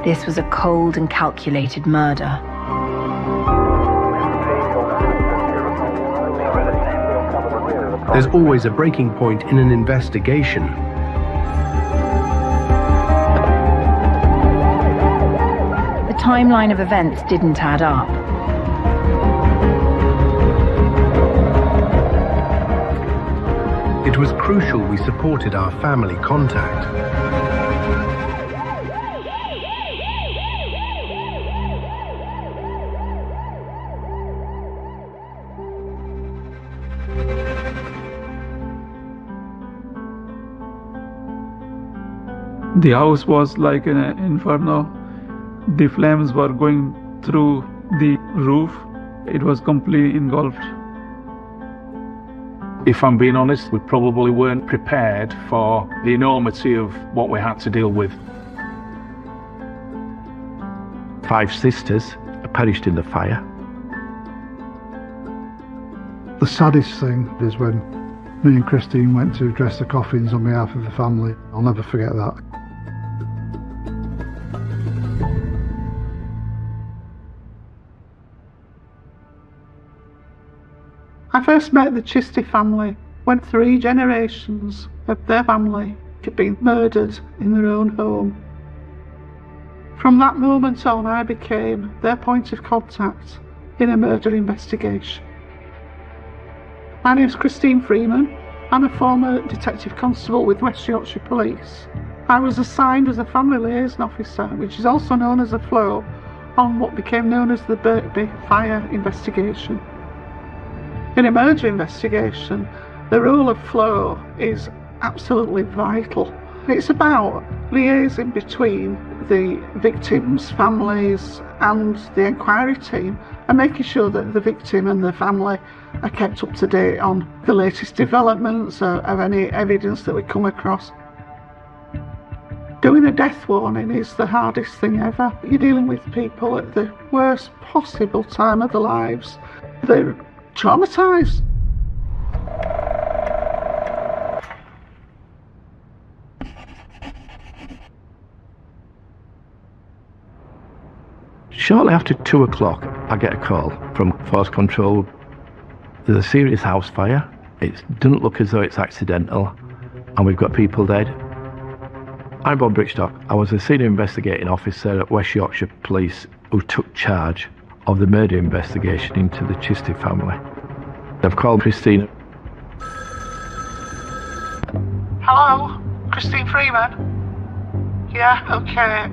This was a cold and calculated murder. There's always a breaking point in an investigation. The timeline of events didn't add up. It was crucial we supported our family contact. The house was like an inferno. The flames were going through the roof. It was completely engulfed. If I'm being honest, we probably weren't prepared for the enormity of what we had to deal with. 5 sisters perished in the fire. The saddest thing is when me and Christine went to dress the coffins on behalf of the family. I'll never forget that. I first met the Chisty family when 3 generations of their family had been murdered in their own home. From that moment on, I became their point of contact in a murder investigation. My name is Christine Freeman. I'm a former detective constable with West Yorkshire Police. I was assigned as a family liaison officer, which is also known as a FLO, on what became known as the Birkby fire investigation. In a murder investigation, the role of FLO is absolutely vital. It's about liaising between the victims' families and the inquiry team and making sure that the victim and the family are kept up to date on the latest developments of any evidence that we come across. Doing a death warning is the hardest thing ever. You're dealing with people at the worst possible time of their lives. They're traumatised. Shortly after 2 o'clock, I get a call from Force Control. There's a serious house fire. It doesn't look as though it's accidental, and we've got people dead. I'm Bob Brichstock. I was a senior investigating officer at West Yorkshire Police who took charge of the murder investigation into the Chisty family. I've called Christine. Hello, Christine Freeman? Yeah, okay.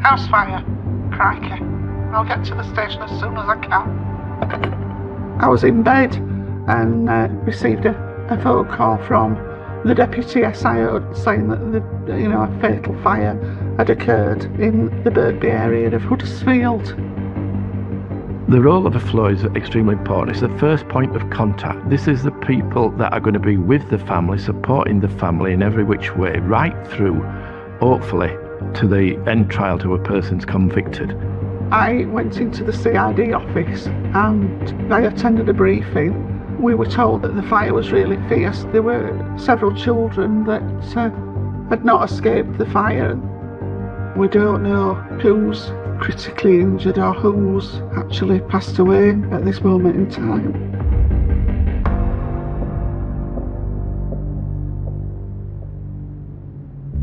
House fire. Crikey. I'll get to the station as soon as I can. I was in bed and received a phone call from the deputy SIO saying that a fatal fire had occurred in the Birkby area of Huddersfield. The role of a FLO is extremely important. It's the first point of contact. This is the people that are going to be with the family, supporting the family in every which way, right through, hopefully, to the end trial to a person's convicted. I went into the CID office and I attended a briefing. We were told that the fire was really fierce. There were several children that had not escaped the fire. We don't know who's critically injured or who's actually passed away at this moment in time.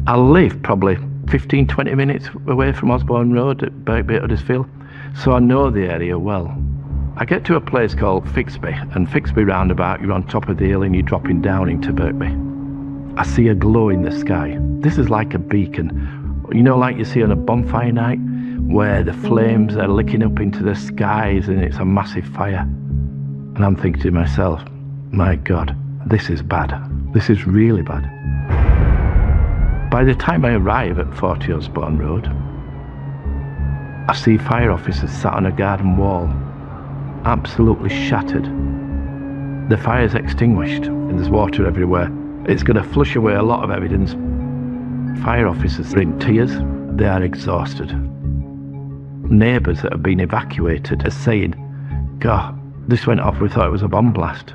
I live probably 15-20 minutes away from Osborne Road at Birkby at Huddersfield, so I know the area well. I get to a place called Fixby, and Fixby roundabout, you're on top of the hill and you're dropping down into Birkby. I see a glow in the sky. This is like a beacon, like you see on a bonfire night, where the flames are licking up into the skies and it's a massive fire. And I'm thinking to myself, my God, this is bad. This is really bad. By the time I arrive at 40 Osborne Road, I see fire officers sat on a garden wall, absolutely shattered. The fire's extinguished and there's water everywhere. It's going to flush away a lot of evidence. Fire officers are in tears. They are exhausted. Neighbours that have been evacuated are saying, God, this went off, we thought it was a bomb blast.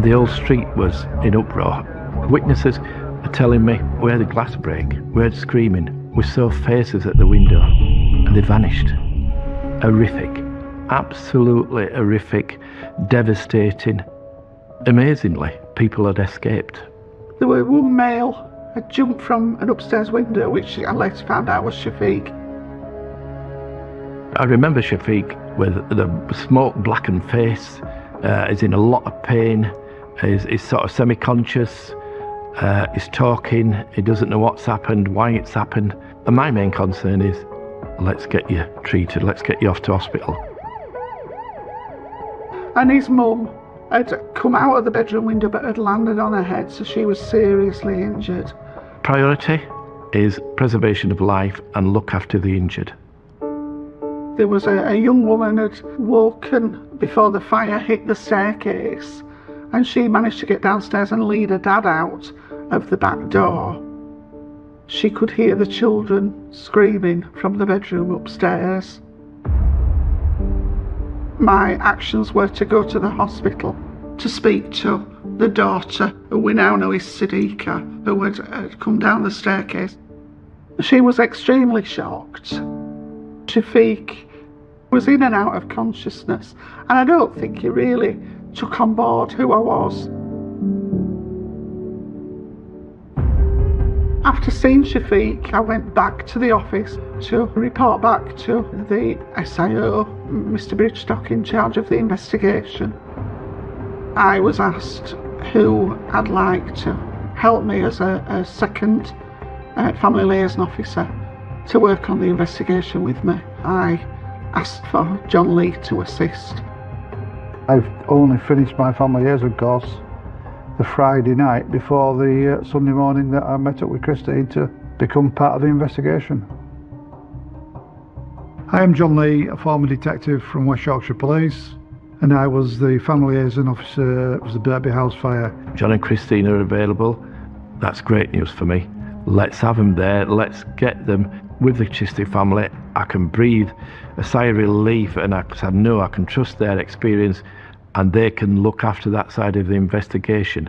The whole street was in uproar. Witnesses are telling me we heard a glass break, we heard screaming, We saw faces at the window and they vanished. Horrific. Absolutely horrific. Devastating. Amazingly, people had escaped. There was one male had jumped from an upstairs window, which I later found out was Shafiq. I remember Shafiq with the smoke-blackened face. He's in a lot of pain. He's sort of semi-conscious. He's talking. He doesn't know what's happened, why it's happened. And my main concern is, let's get you treated. Let's get you off to hospital. And his mum had come out of the bedroom window but had landed on her head, so she was seriously injured. Priority is preservation of life and look after the injured. There was a young woman had woken before the fire hit the staircase, and she managed to get downstairs and lead her dad out of the back door. She could hear the children screaming from the bedroom upstairs. My actions were to go to the hospital to speak to the daughter, who we now know is Siddiqa, who had come down the staircase. She was extremely shocked. Shafiq was in and out of consciousness, and I don't think he really took on board who I was. After seeing Shafiq, I went back to the office to report back to the SIO, Mr. Bridgestock, in charge of the investigation. I was asked who I'd like to help me as a second family liaison officer to work on the investigation with me. I asked for John Lee to assist. I've only finished my family liaison course the Friday night before the Sunday morning that I met up with Christine to become part of the investigation. I am John Lee, a former detective from West Yorkshire Police, and I was the family liaison officer of the Birkby House fire. John and Christine are available. That's great news for me. Let's have them there. Let's get them with the Chisty family. I can breathe a sigh of relief, and I know I can trust their experience, and they can look after that side of the investigation.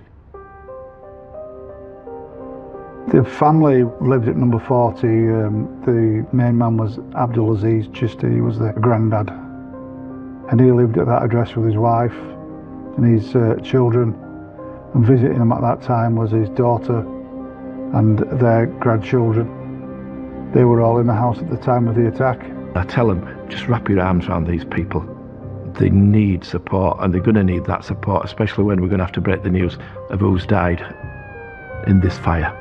The family lived at number 40. The main man was Abdul Aziz Chisty. He was the granddad, and he lived at that address with his wife and his children, and visiting him at that time was his daughter and their grandchildren. They were all in the house at the time of the attack. I tell them, just wrap your arms around these people. They need support, and they're going to need that support, especially when we're going to have to break the news of who's died in this fire.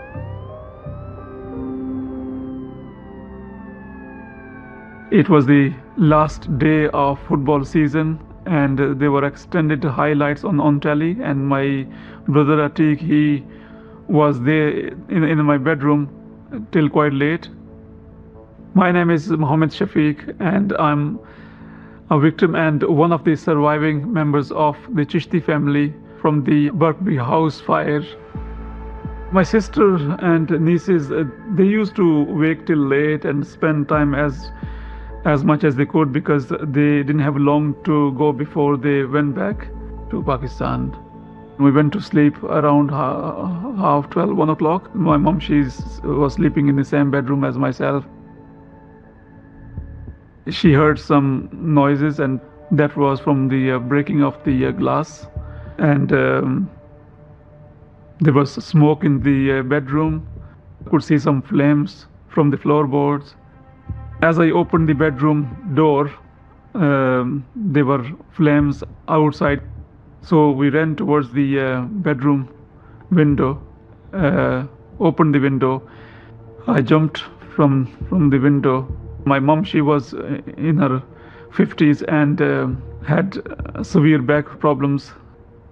It was the last day of football season, and there were extended highlights on telly, and my brother Atiq, he was there in my bedroom till quite late. My name is Mohammed Shafiq, and I'm a victim and one of the surviving members of the Chishti family from the Birkby house fire. My sister and nieces, they used to wake till late and spend time as much as they could, because they didn't have long to go before they went back to Pakistan. We went to sleep around half 12, 1 o'clock. My mom, she was sleeping in the same bedroom as myself. She heard some noises, and that was from the breaking of the glass. And there was smoke in the bedroom. I could see some flames from the floorboards. As I opened the bedroom door, there were flames outside. So we ran towards the bedroom window, opened the window. I jumped from the window. My mom, she was in her 50s and had severe back problems.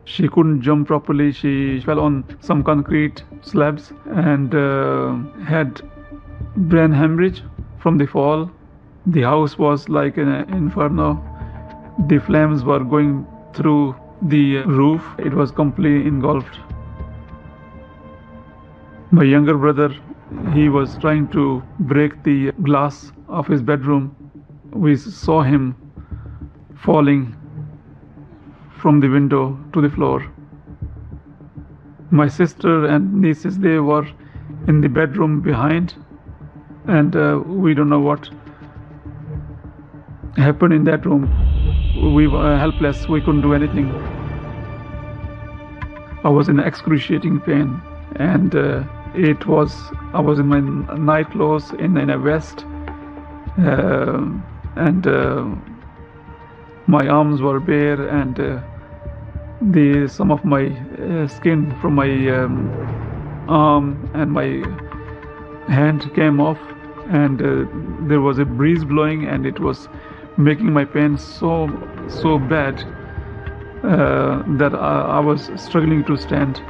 She couldn't jump properly. She fell on some concrete slabs and had brain hemorrhage from the fall. The house was like an inferno. The flames were going through the roof. It was completely engulfed. My younger brother, he was trying to break the glass of his bedroom. We saw him falling from the window to the floor. My sister and nieces, they were in the bedroom behind. and we don't know what happened in that room. We were helpless, we couldn't do anything. I was in excruciating pain, and I was in my night clothes, in a vest, and my arms were bare, and some of my skin from my arm and my hand came off, and there was a breeze blowing, and it was making my pain so bad that I was struggling to stand.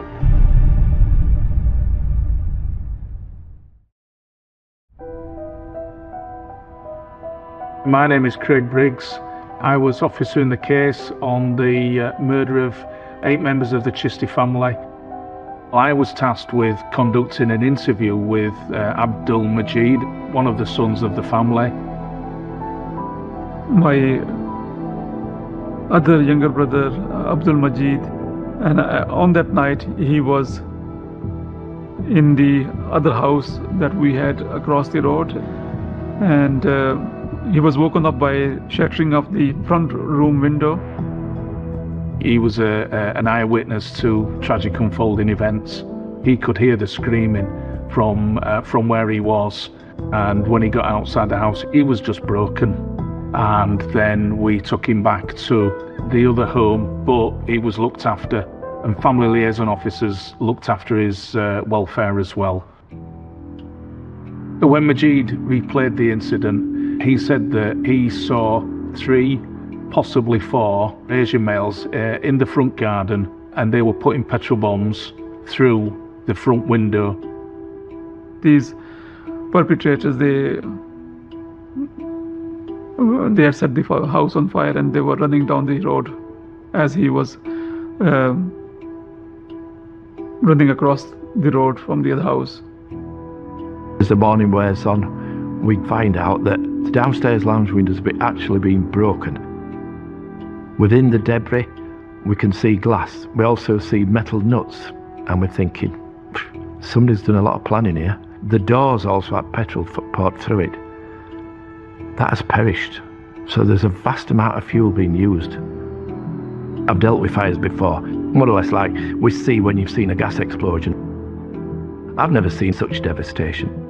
My name is Craig Briggs. I was officer in the case on the murder of 8 members of the Chisty family. I was tasked with conducting an interview with Abdul Majid, one of the sons of the family. My other younger brother, Abdul Majid, and on that night he was in the other house that we had across the road, and he was woken up by shattering of the front room window. He was an eyewitness to tragic unfolding events. He could hear the screaming from where he was, and when he got outside the house, he was just broken. And then we took him back to the other home, but he was looked after, and family liaison officers looked after his welfare as well. When Majid replayed the incident, he said that he saw 3, possibly 4 Asian males in the front garden, and they were putting petrol bombs through the front window. These perpetrators, they had set the house on fire, and they were running down the road as he was running across the road from the other house. As the morning wears on, we find out that the downstairs lounge windows have actually been broken. Within the debris, we can see glass. We also see metal nuts, and we're thinking, somebody's done a lot of planning here. The doors also had petrol poured through it. That has perished, so there's a vast amount of fuel being used. I've dealt with fires before, more or less like we see when you've seen a gas explosion. I've never seen such devastation.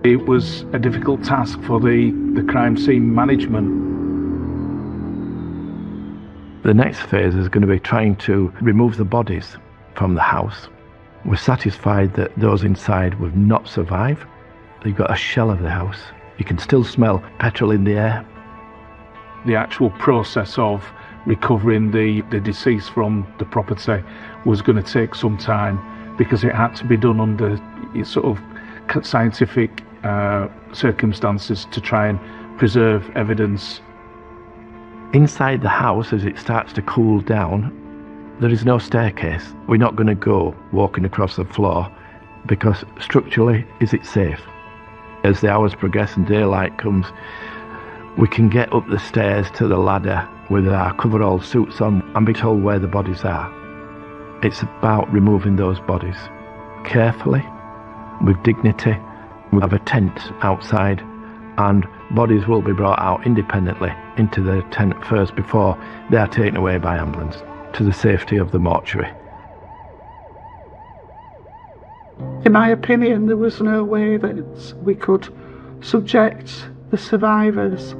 It was a difficult task for the crime scene management. The next phase is going to be trying to remove the bodies from the house. We're satisfied that those inside will not survive. They've got a shell of the house. You can still smell petrol in the air. The actual process of recovering the deceased from the property was going to take some time, because it had to be done under sort of scientific circumstances to try and preserve evidence. Inside the house, as it starts to cool down, there is no staircase. We're not going to go walking across the floor, because structurally, is it safe? As the hours progress and daylight comes, we can get up the stairs to the ladder with our coverall suits on and be told where the bodies are. It's about removing those bodies carefully, with dignity. We have a tent outside, and bodies will be brought out independently into the tent first before they are taken away by ambulance to the safety of the mortuary. In my opinion, there was no way that we could subject the survivors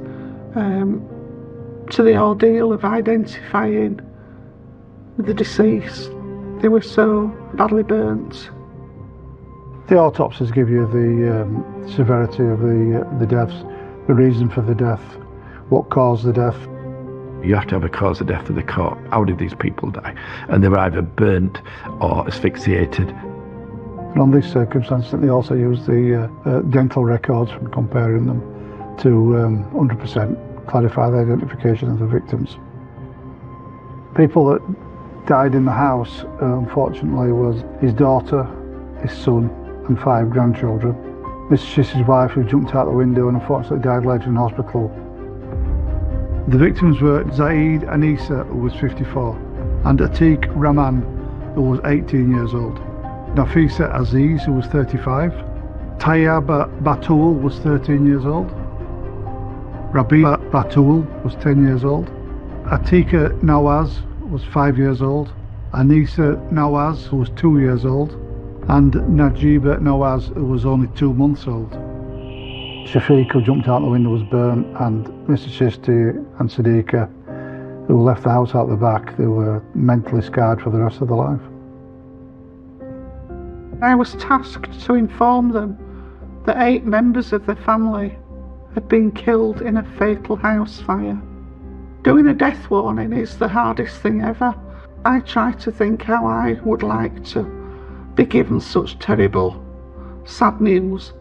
to the ordeal of identifying the deceased. They were so badly burnt. The autopsies give you the severity of the deaths, the reason for the death, what caused the death. You have to have a cause of death for the court. How did these people die? And they were either burnt or asphyxiated. And on these circumstances, they also use the dental records and comparing them to 100% clarify the identification of the victims. People that died in the house, unfortunately, was his daughter, his son, and 5 grandchildren. Mr. Chisty's wife, who jumped out the window and unfortunately died later in hospital. The victims were Zaid Anisa, who was 54, and Atiq Rahman, who was 18 years old. Nafisa Aziz, who was 35, Tayyab Batul was 13 years old. Rabi Batul was 10 years old. Atika Nawaz was 5 years old. Anisa Nawaz, who was 2 years old. And Najiba Nawaz, who was only 2 months old. Shafiq, who jumped out the window, was burnt, and Mr. Chisti and Sadiqa, who left the house out the back, they were mentally scarred for the rest of their life. I was tasked to inform them that 8 members of the family had been killed in a fatal house fire. Doing a death warning is the hardest thing ever. I try to think how I would like to be given such terrible, sad news.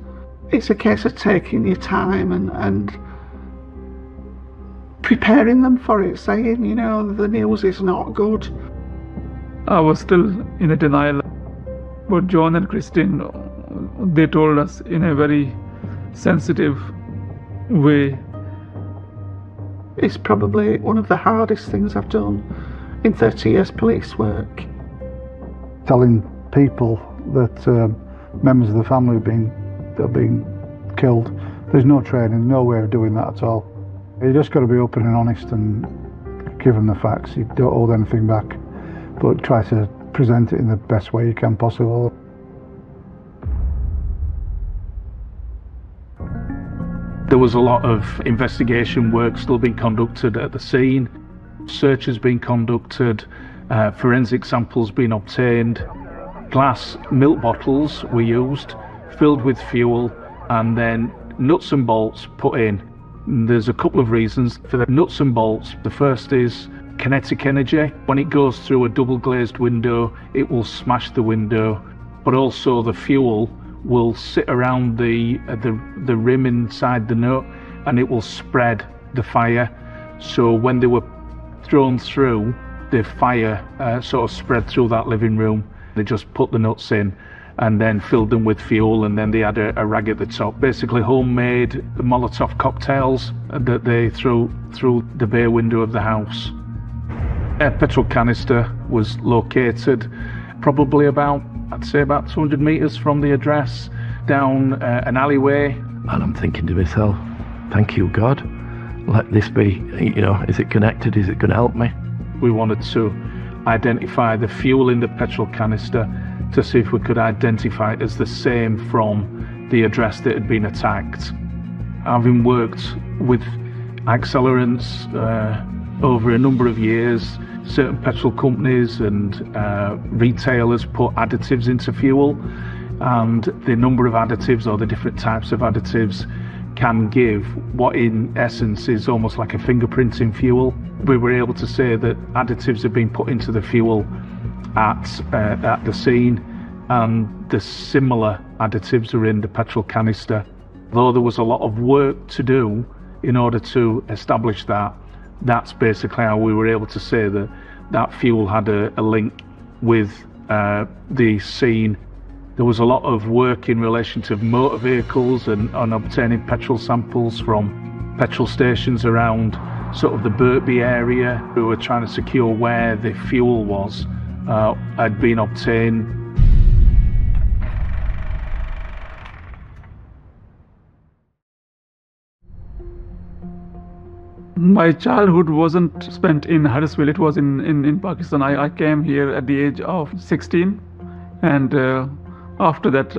It's a case of taking your time and preparing them for it, saying, you know, the news is not good. I was still in a denial, but John and Christine, they told us in a very sensitive way. It's probably one of the hardest things I've done in 30 years police work. Telling people that members of the family have been killed, there's no training, no way of doing that at all. You just got to be open and honest and give them the facts. You don't hold anything back, but try to present it in the best way you can possible. There was a lot of investigation work still being conducted at the scene. Search has been conducted, forensic samples being obtained. Glass milk bottles were used, filled with fuel, and then nuts and bolts put in. There's a couple of reasons for the nuts and bolts. The first is kinetic energy. When it goes through a double glazed window, it will smash the window, but also the fuel will sit around the rim inside the nut, and it will spread the fire. So when they were thrown through, the fire sort of spread through that living room. They just put the nuts in and then filled them with fuel, and then they had a rag at the top. Basically homemade Molotov cocktails that they threw through the bay window of the house. A petrol canister was located probably about, I'd say about 200 metres from the address, down an alleyway. And I'm thinking to myself, thank you, God. Let this be, you know, is it connected? Is it going to help me? We wanted to identify the fuel in the petrol canister to see if we could identify it as the same from the address that had been attacked. Having worked with accelerants over a number of years, certain petrol companies and retailers put additives into fuel, and the number of additives or the different types of additives can give what in essence is almost like a fingerprint in fuel. We were able to say that additives have been put into the fuel at the scene, and the similar additives are in the petrol canister. Though there was a lot of work to do in order to establish that, that's basically how we were able to say that that fuel had a link with the scene. There was a lot of work in relation to motor vehicles and obtaining petrol samples from petrol stations around sort of the Birkby area. We were trying to secure where the fuel was had been obtained. My childhood wasn't spent in Huddersfield, it was in Pakistan. I came here at the age of 16, and after that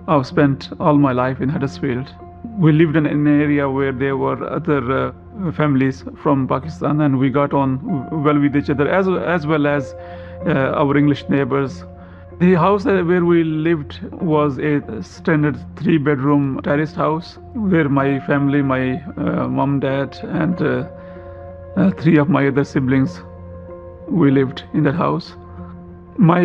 I've spent all my life in Huddersfield. We lived in an area where there were other families from Pakistan, and we got on well with each other as well as our English neighbors. The house where we lived was a standard 3-bedroom terraced house where my family, my mom, dad, and 3 of my other siblings, we lived in that house. My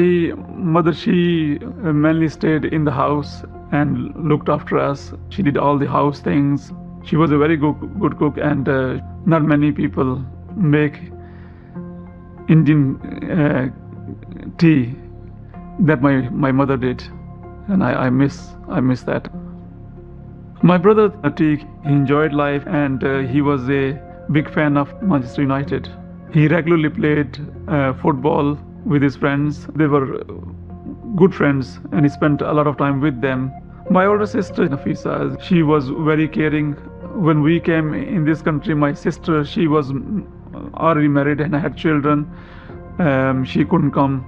mother, she mainly stayed in the house and looked after us. She did all the house things. She was a very good cook, and not many people make Indian tea that my mother did, and I miss that. My brother Atik, he enjoyed life, and he was a big fan of Manchester United. He regularly played football with his friends. They were good friends, and he spent a lot of time with them. My older sister, Nafisa, she was very caring. When we came in this country, my sister, she was already married and had children. She couldn't come.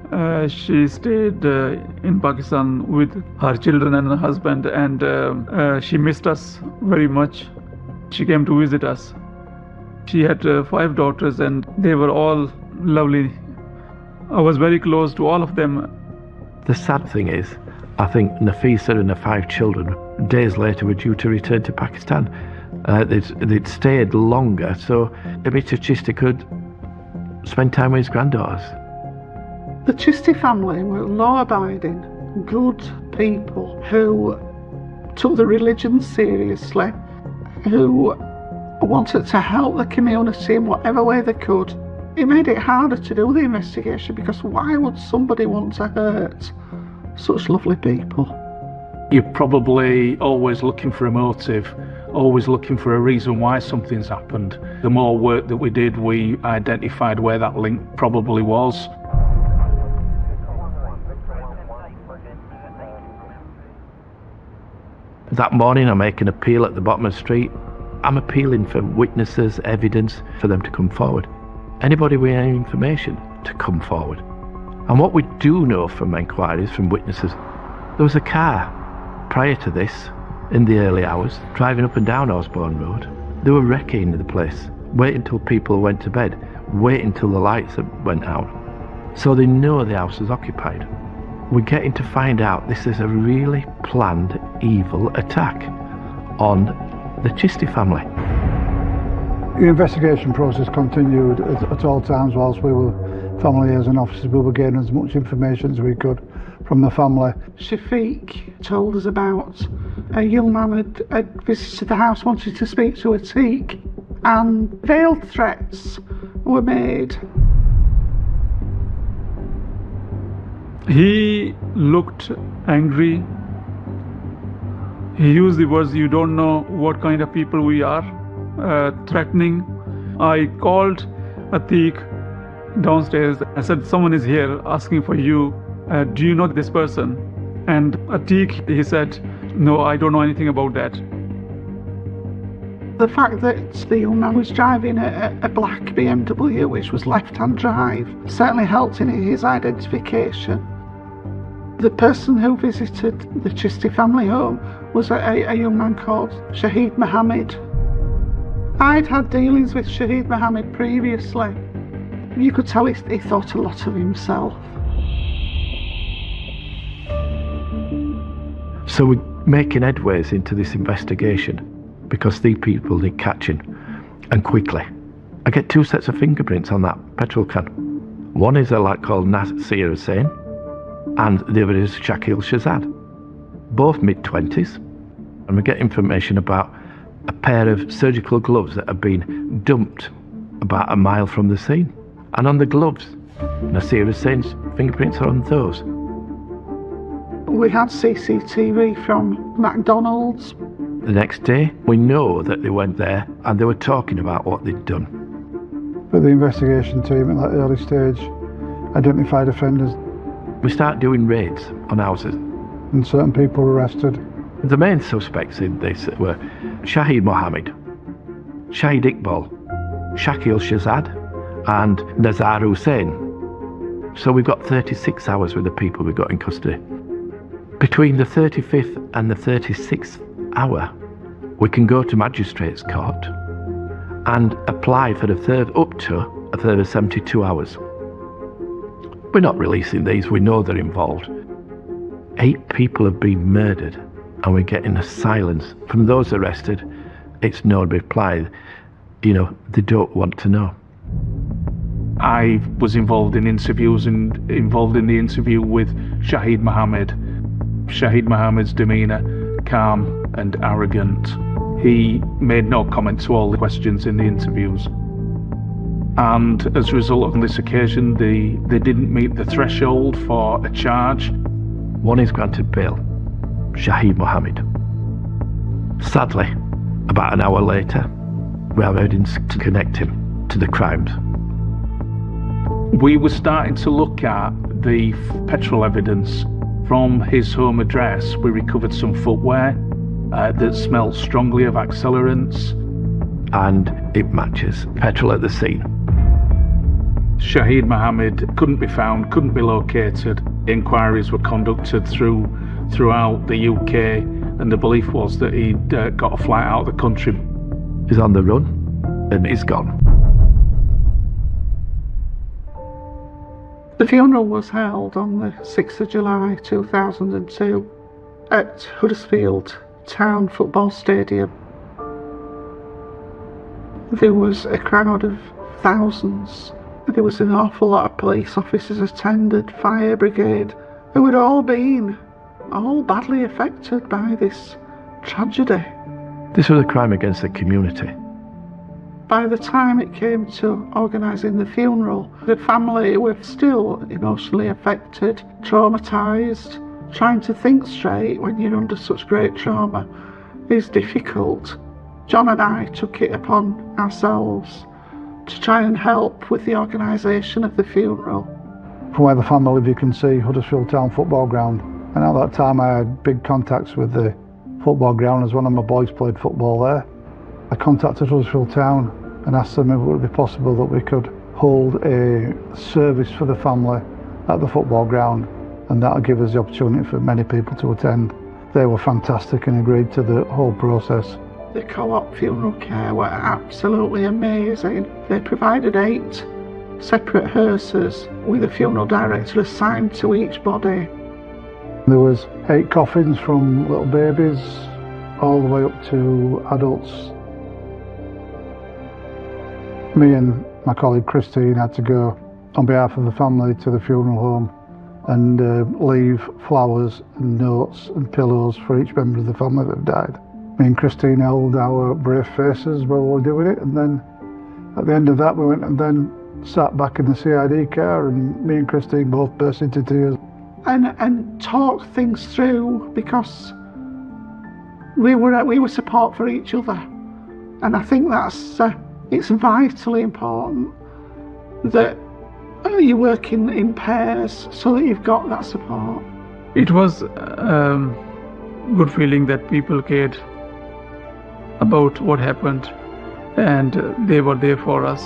She stayed in Pakistan with her children and her husband, and she missed us very much. She came to visit us. She had 5 daughters, and they were all lovely. I was very close to all of them. The sad thing is, I think Nafisa and her 5 children, days later, were due to return to Pakistan. They'd stayed longer, so Mr. Chisty could spend time with his granddaughters. The Chisty family were law-abiding, good people who took the religion seriously, who wanted to help the community in whatever way they could. It made it harder to do the investigation because why would somebody want to hurt such lovely people? You're probably always looking for a motive, always looking for a reason why something's happened. The more work that we did, we identified where that link probably was. That morning I make an appeal at the bottom of the street. I'm appealing for witnesses, evidence, for them to come forward. Anybody with any information to come forward. And what we do know from inquiries, from witnesses, there was a car prior to this, in the early hours, driving up and down Osborne Road. They were wrecking the place, waiting until people went to bed, waiting until the lights went out. So they know the house is occupied. We're getting to find out this is a really planned, evil attack on the Chisty family. The investigation process continued at all times whilst we were family liaison officers. We were getting as much information as we could from the family. Shafiq told us about a young man had visited the house, wanted to speak to Atiq, and veiled threats were made. He looked angry. He used the words, "You don't know what kind of people we are," threatening. I called Atiq downstairs. I said, "Someone is here asking for you. Do you know this person?" And Atiq, he said, "No, I don't know anything about that." The fact that the young man was driving a black BMW, which was left-hand drive, certainly helped in his identification. The person who visited the Chisty family home was a young man called Shahid Mohammed. I'd had dealings with Shahid Mohammed previously. You could tell he thought a lot of himself. So we're making headways into this investigation because these people need catching, and quickly. I get 2 sets of fingerprints on that petrol can. One is a lad called Nasir Hussain, and the other is Shakil Shazad, both mid-20s. And we get information about a pair of surgical gloves that have been dumped about a mile from the scene. And on the gloves, Nasir Hussain's fingerprints are on those. We had CCTV from McDonald's. The next day, we know that they went there and they were talking about what they'd done. But the investigation team at that early stage identified offenders. We start doing raids on houses. And certain people were arrested. The main suspects in this were Shahid Mohammed, Shahid Iqbal, Shakil Shazad and Nazar Hussain. So we've got 36 hours with the people we got in custody. Between the 35th and the 36th hour, we can go to Magistrates Court and apply for up to a further 72 hours. We're not releasing these, we know they're involved. 8 people have been murdered and we're getting a silence. From those arrested, it's no reply. You know, they don't want to know. I was involved in interviews and involved in the interview with Shahid Mohammed. Shahid Mohammed's demeanour, calm and arrogant. He made no comment to all the questions in the interviews. And as a result of this occasion, they didn't meet the threshold for a charge. One is granted bail, Shahid Mohammed. Sadly, about an hour later, we have evidence to connect him to the crimes. We were starting to look at the petrol evidence From his home address, we recovered some footwear that smelled strongly of accelerants. And it matches petrol at the scene. Shahid Mohammed couldn't be found, couldn't be located. Inquiries were conducted throughout the UK, and the belief was that he'd got a flight out of the country. He's on the run, and he's gone. The funeral was held on the 6th of July 2002 at Huddersfield Town Football Stadium. There was a crowd of thousands. There was an awful lot of police officers attended, fire brigade, who had all been badly affected by this tragedy. This was a crime against the community. By the time it came to organising the funeral, the family were still emotionally affected, traumatised. Trying to think straight when you're under such great trauma is difficult. John and I took it upon ourselves to try and help with the organisation of the funeral. From where the family live, you can see Huddersfield Town Football Ground. And at that time I had big contacts with the football ground, as one of my boys played football there. I contacted Huddersfield Town and asked them if it would be possible that we could hold a service for the family at the football ground, and that would give us the opportunity for many people to attend. They were fantastic and agreed to the whole process. The Co-op Funeral Care were absolutely amazing. They provided 8 separate hearses with a funeral director assigned to each body. There was 8 coffins from little babies all the way up to adults. Me and my colleague Christine had to go on behalf of the family to the funeral home and leave flowers and notes and pillows for each member of the family that died. Me and Christine held our brave faces while we were doing it, and then at the end of that we went and then sat back in the CID car, and me and Christine both burst into tears. And talked things through, because we were support for each other, and I think that's it's vitally important that you work in pairs so that you've got that support. It was good feeling that people cared about what happened, and they were there for us.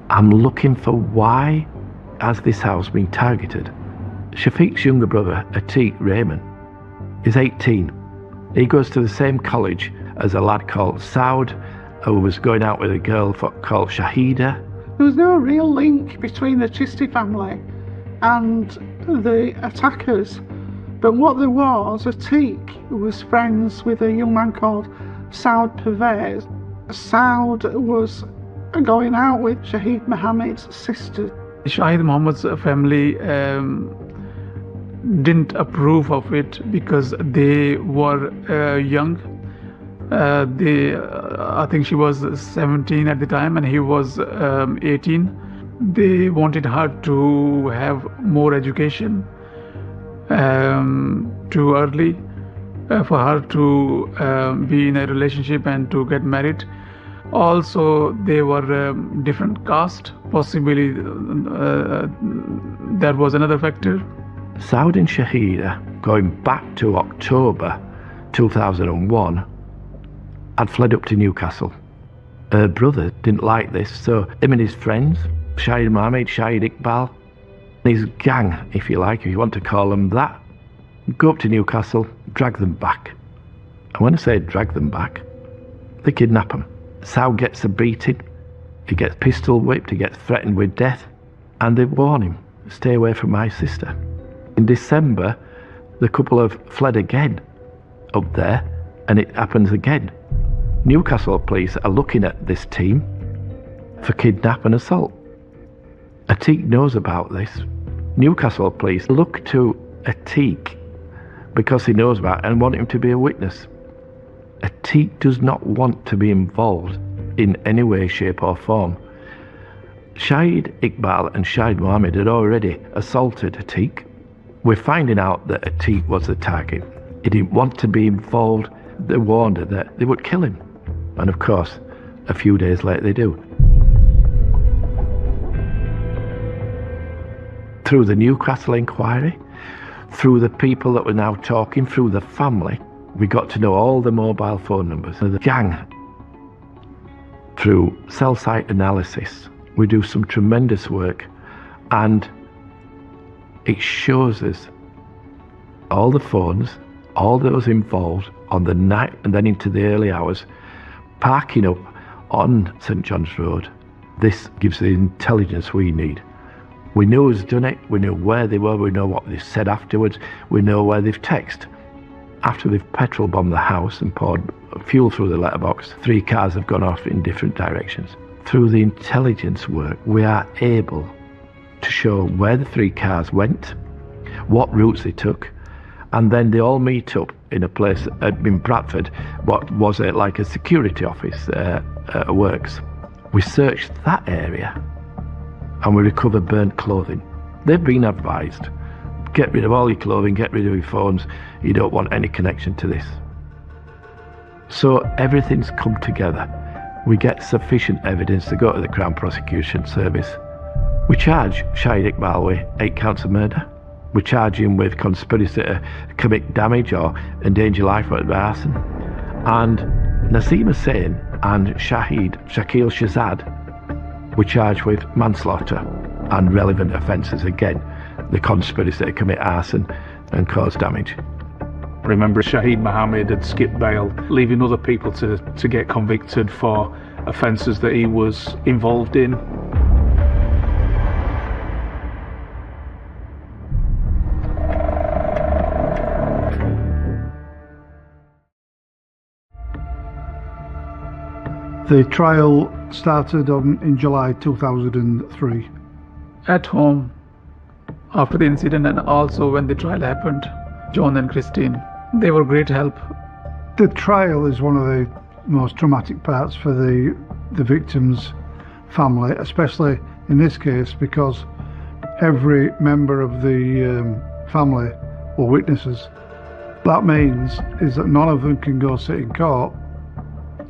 I'm looking for why has this house been targeted. Shafiq's younger brother, Atiq Raymond, is 18. He goes to the same college as a lad called Saud, who was going out with a girl called Shahida. There was no real link between the Chisti family and the attackers, but what there was, Atiq was friends with a young man called Saud Pervez. Saud was going out with Shahid Mohammed's sister. Shahid Mohammed's family didn't approve of it because they were young. I think she was 17 at the time and he was 18. They wanted her to have more education too early, for her to be in a relationship and to get married. Also, they were different caste, possibly that was another factor. Saud and Shahida, going back to October 2001, had fled up to Newcastle. Her brother didn't like this, so him and his friends, Shahid Mohammed, Shahid Iqbal, his gang, if you like, if you want to call them that, go up to Newcastle, drag them back. And when I say drag them back, they kidnap them. Saud gets a beating, he gets pistol whipped, he gets threatened with death, and they warn him, stay away from my sister. In December, the couple have fled again up there, and it happens again. Newcastle police are looking at this team for kidnap and assault. Atiq knows about this. Newcastle police look to Atiq because he knows about it and want him to be a witness. Atiq does not want to be involved in any way, shape or form. Shahid Iqbal and Shahid Mohammed had already assaulted Atiq. We're finding out that Atiq was the target. He didn't want to be involved. They warned her that they would kill him. And of course, a few days later they do. through the Newcastle inquiry, through the people that were now talking, through the family. We got to know all the mobile phone numbers of the gang. Through cell site analysis, we do some tremendous work, and it shows us all the phones, all those involved on the night and then into the early hours, parking up on St John's Road. This gives the intelligence we need. We know who's done it, we know where they were, we know what they said afterwards, we know where they've texted. After they've petrol bombed the house and poured fuel through the letterbox, 3 cars have gone off in different directions. Through the intelligence work, we are able to show where the 3 cars went, what routes they took, and then they all meet up in a place in Bradford, what was like a security office works. We searched that area and we recovered burnt clothing. They've been advised, get rid of all your clothing, get rid of your phones, you don't want any connection to this. So everything's come together. We get sufficient evidence to go to the Crown Prosecution Service. We charge Shahid Iqbal with 8 counts of murder. We charge him with conspiracy to commit damage or endanger life by arson. And Naseem Hussain and Shakil Shahzad were charged with manslaughter and relevant offences again, the conspiracy to commit arson and cause damage. Remember, Shahid Mohammed had skipped bail, leaving other people to get convicted for offences that he was involved in. The trial started in July 2003. At home, after the incident and also when the trial happened, John and Christine, they were great help. The trial is one of the most traumatic parts for the victim's family, especially in this case because every member of the family were witnesses. That means is that none of them can go sit in court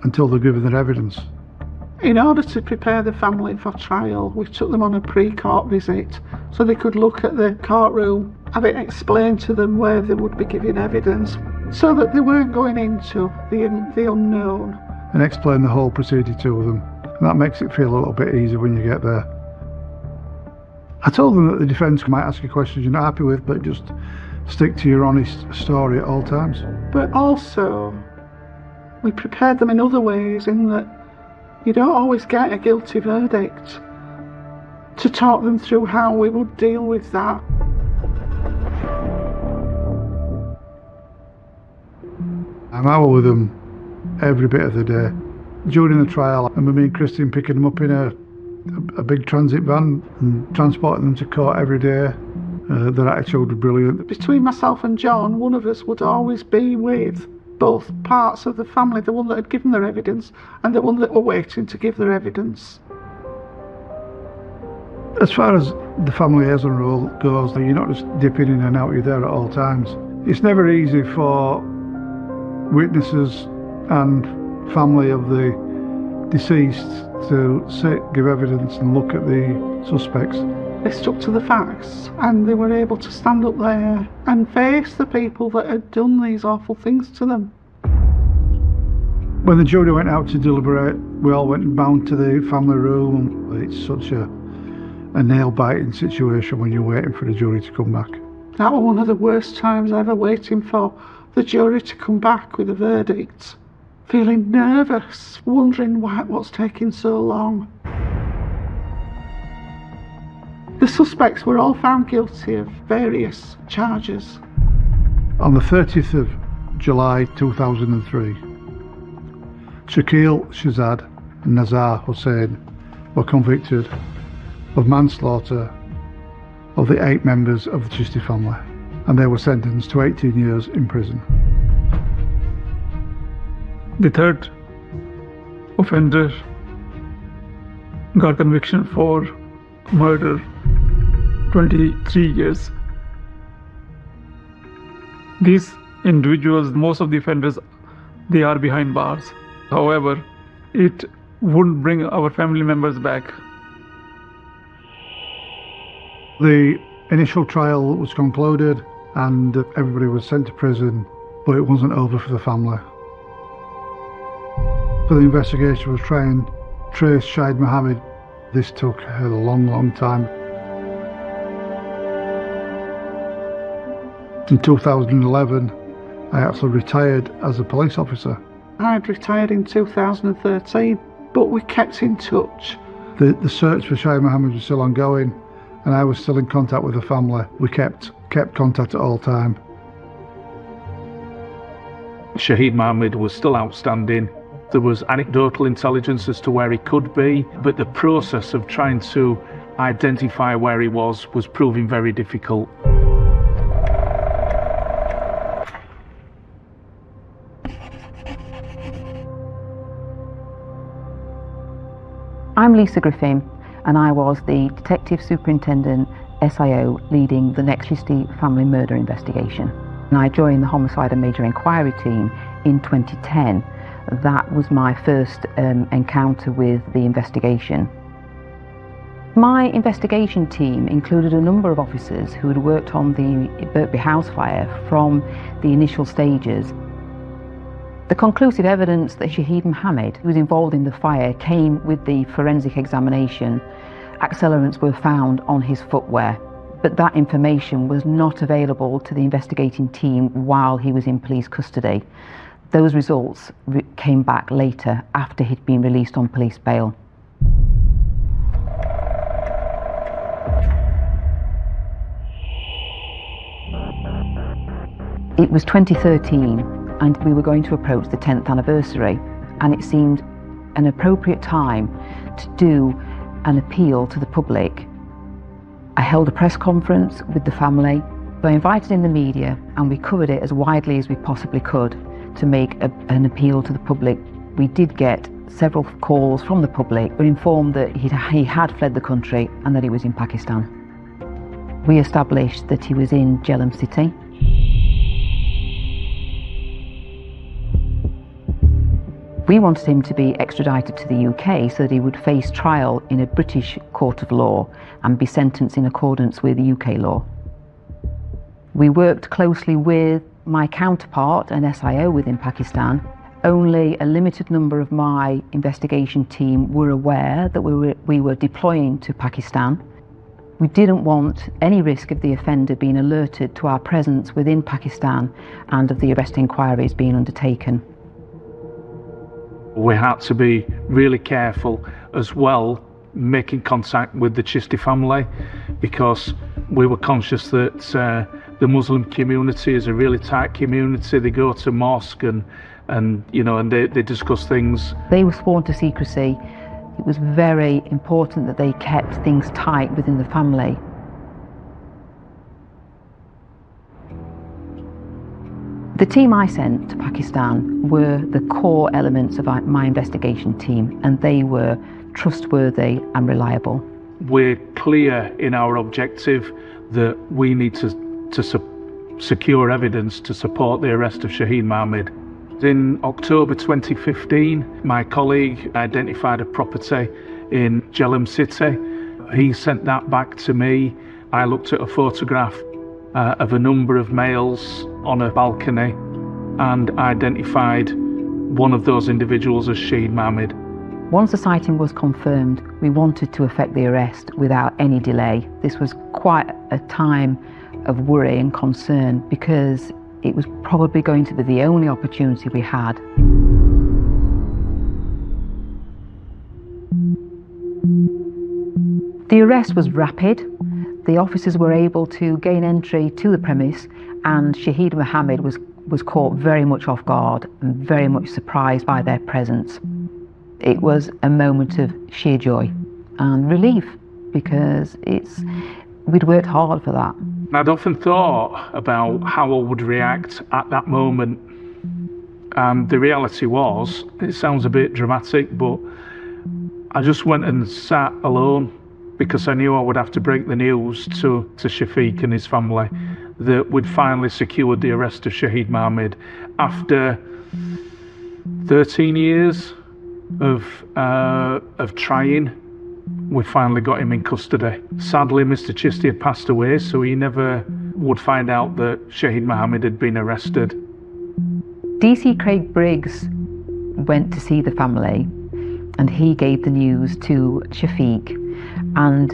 until they're given their evidence. In order to prepare the family for trial, we took them on a pre-court visit so they could look at the courtroom, have it explained to them where they would be giving evidence, so that they weren't going into the unknown. And explain the whole procedure to them. And that makes it feel a little bit easier when you get there. I told them that the defence might ask you questions you're not happy with, but just stick to your honest story at all times. But also, we prepared them in other ways, in that you don't always get a guilty verdict, to talk them through how we would deal with that. I'm out with them every bit of the day. During the trial, I remember me and Christine picking them up in a big transit van and transporting them to court every day. Their attitude was brilliant. Between myself and John, one of us would always be with both parts of the family, the one that had given their evidence and the one that were waiting to give their evidence. As far as the family liaison role goes, you're not just dipping in and out, you're there at all times. It's never easy for witnesses and family of the deceased to sit, give evidence and look at the suspects. They stuck to the facts and they were able to stand up there and face the people that had done these awful things to them. When the jury went out to deliberate, we all went bound to the family room. It's such a nail-biting situation when you're waiting for the jury to come back. That was one of the worst times ever, waiting for the jury to come back with a verdict. Feeling nervous, wondering what's taking so long. The suspects were all found guilty of various charges. On the 30th of July 2003, Shakil Shahzad and Nazar Hussain were convicted of manslaughter of the 8 members of the Chishti family, and they were sentenced to 18 years in prison. The third offender got conviction for murder, 23 years. These individuals, most of the offenders, they are behind bars. However, it wouldn't bring our family members back. The Initial trial was concluded and everybody was sent to prison, but it wasn't over for the family. So the investigation was trying to trace Shahid Mohammed. This took a long time. In 2011, I actually retired as a police officer. I'd retired in 2013, but we kept in touch. The search for Shahid Mohammed was still ongoing, and I was still in contact with the family. We kept contact at all time. Shahid Mohammed was still outstanding. There was anecdotal intelligence as to where he could be, but the process of trying to identify where he was proving very difficult. I'm Lisa Griffin, and I was the Detective Superintendent SIO leading the next Chitty family murder investigation. And I joined the Homicide and Major Inquiry team in 2010. That was my first encounter with the investigation. My investigation team included a number of officers who had worked on the Birkby house fire from the initial stages. The conclusive evidence that Shahid Mohammed was involved in the fire came with the forensic examination. Accelerants were found on his footwear, but that information was not available to the investigating team while he was in police custody. Those results came back later, after he'd been released on police bail. It was 2013, and we were going to approach the 10th anniversary, and it seemed an appropriate time to do an appeal to the public. I held a press conference with the family. I invited in the media, and we covered it as widely as we possibly could to make an appeal to the public. We did get several calls from the public. We were informed that he had fled the country and that he was in Pakistan. We established that he was in Jhelum City. We wanted him to be extradited to the UK so that he would face trial in a British court of law and be sentenced in accordance with UK law. We worked closely with my counterpart, an SIO within Pakistan. Only a limited number of my investigation team were aware that we were deploying to Pakistan. We didn't want any risk of the offender being alerted to our presence within Pakistan and of the arrest inquiries being undertaken. We had to be really careful as well, making contact with the Chitty family, because we were conscious that the Muslim community is a really tight community. They go to mosque and they discuss things. They were sworn to secrecy. It was very important that they kept things tight within the family. The team I sent to Pakistan were the core elements of my investigation team, and they were trustworthy and reliable. We're clear in our objective that we need to secure evidence to support the arrest of Shahid Mohammed. In October 2015, my colleague identified a property in Jhelum City. He sent that back to me. I looked at a photograph of a number of males on a balcony and identified one of those individuals as Shahid Mohammed. Once the sighting was confirmed, we wanted to effect the arrest without any delay. This was quite a time of worry and concern because it was probably going to be the only opportunity we had. The arrest was rapid. The officers were able to gain entry to the premise, and Shahid Mohammed was caught very much off guard and very much surprised by their presence. It was a moment of sheer joy and relief because we'd worked hard for that. I'd often thought about how I would react at that moment, and the reality was, it sounds a bit dramatic, but I just went and sat alone because I knew I would have to break the news to Shafiq and his family that we'd finally secured the arrest of Shahid Mohammed after 13 years of trying we finally got him in custody. Sadly, Mr. Chisty had passed away, so he never would find out that Shahid Mohammed had been arrested. DC Craig Briggs went to see the family, and he gave the news to Shafiq, and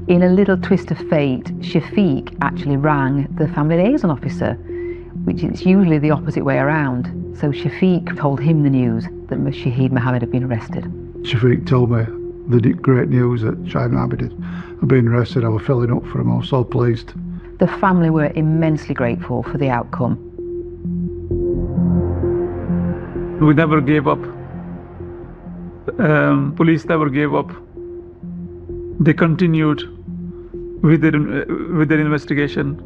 in a little twist of fate, Shafiq actually rang the family liaison officer, which is usually the opposite way around. So Shafiq told him the news that Shahid Mohammed had been arrested. Shafiq told me the great news that Shahid Mohammed had been arrested. I was filling up for him. I was so pleased. The family were immensely grateful for the outcome. We never gave up. Police never gave up. They continued with their investigation,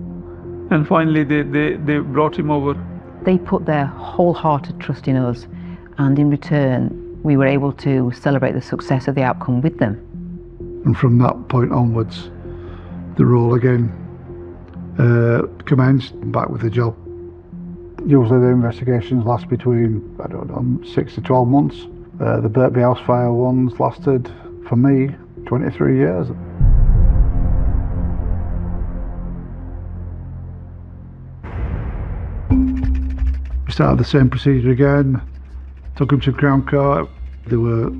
and finally they brought him over. They put their wholehearted trust in us, and in return we were able to celebrate the success of the outcome with them. And from that point onwards, the role again commenced, back with the job. Usually the investigations last between, 6 to 12 months. The Birkby House fire ones lasted, for me, 23 years. We started the same procedure again, took them to Crown Court. They were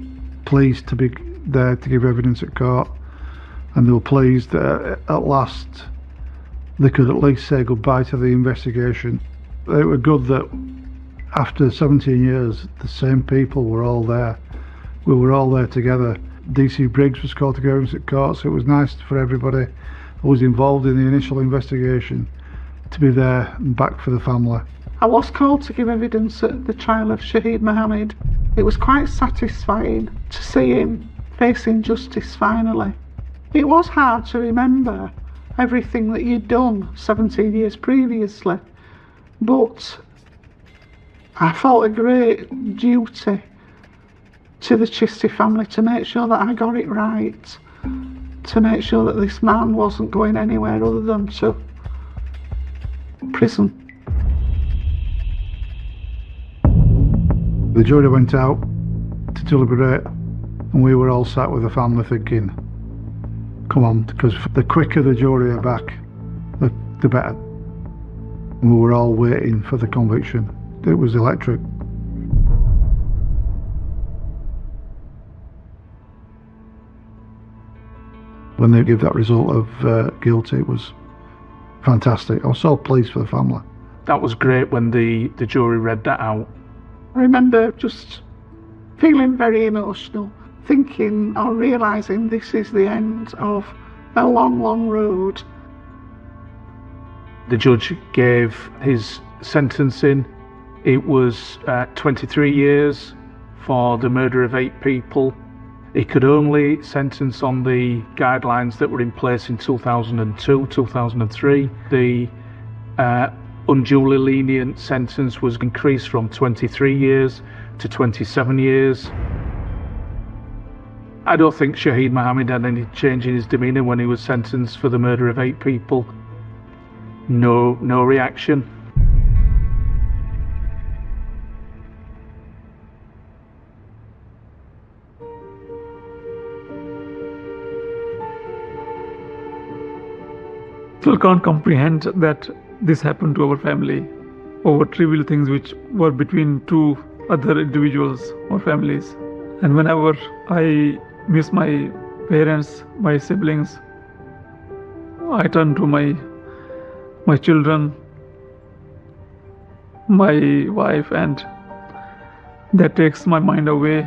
pleased to be there to give evidence at court, and they were pleased that at last they could at least say goodbye to the investigation. It was good that after 17 years the same people were all there. We were all there together. DC Briggs was called to give evidence at court, so it was nice for everybody who was involved in the initial investigation to be there and back for the family. I was called to give evidence at the trial of Shahid Mohammed. It was quite satisfying to see him facing justice finally. It was hard to remember everything that you'd done 17 years previously, but I felt a great duty to the Chisty family to make sure that I got it right, to make sure that this man wasn't going anywhere other than to prison. The jury went out to deliberate, and we were all sat with the family thinking, come on, because the quicker the jury are back, the better. And we were all waiting for the conviction. It was electric. When they gave that result of guilty, it was fantastic. I was so pleased for the family. That was great when the jury read that out. I remember just feeling very emotional, thinking or realising this is the end of a long, long road. The judge gave his sentencing. It was 23 years for the murder of 8 people. He could only sentence on the guidelines that were in place in 2002, 2003. The unduly lenient sentence was increased from 23 years to 27 years. I don't think Shahid Mohammed had any change in his demeanour when he was sentenced for the murder of 8 people. No reaction. Still can't comprehend that this happened to our family over trivial things which were between 2 other individuals or families. And whenever I miss my parents, my siblings, I turn to my children, my wife, and that takes my mind away.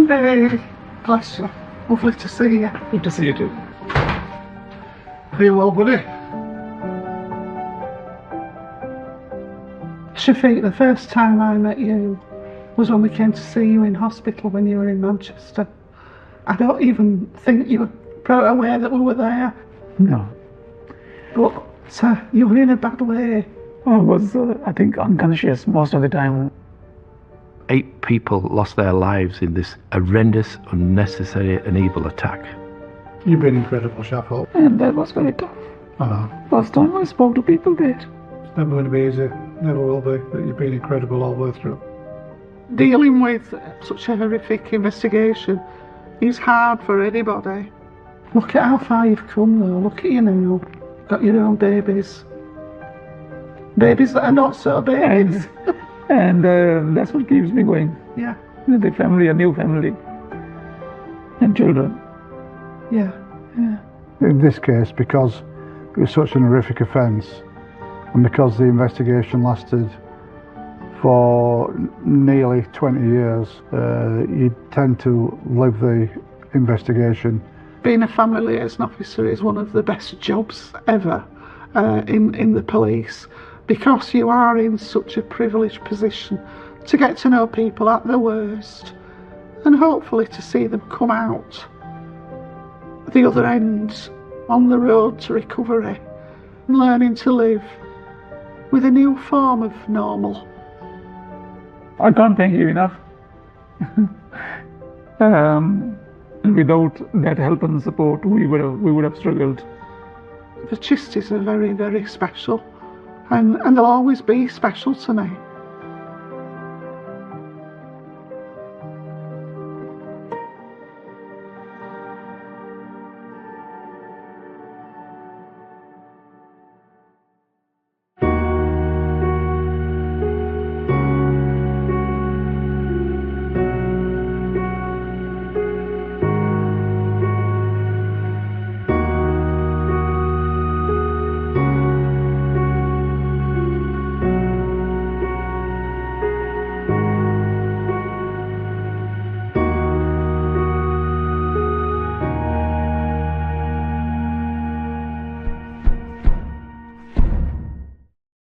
Hey, bless you. Lovely to see you. Good to see you too. Are you well, buddy? Shafiq, the first time I met you was when we came to see you in hospital when you were in Manchester. I don't even think you were aware that we were there. No. But you were in a bad way. I was, I think, unconscious most of the time. 8 people lost their lives in this horrendous, unnecessary and evil attack. You've been incredible, Shafiq. And that was very tough. I know. Last time I spoke to people there. It's never going to be easy. Never will be. But you've been incredible all the way through. Dealing with such a horrific investigation is hard for anybody. Look at how far you've come though, look at you now. Got your own babies. Babies that are not so babies. And that's what keeps me going. Yeah. The family, a new family, and children. Yeah. In this case, because it was such an horrific offence, and because the investigation lasted for nearly 20 years, you tend to live the investigation. Being a family liaison officer is one of the best jobs ever in the police, because you are in such a privileged position to get to know people at their worst and hopefully to see them come out the other end on the road to recovery and learning to live with a new form of normal. I can't thank you enough. Without that help and support, we would have struggled. The Chisties are very, very special, and they'll always be special to me.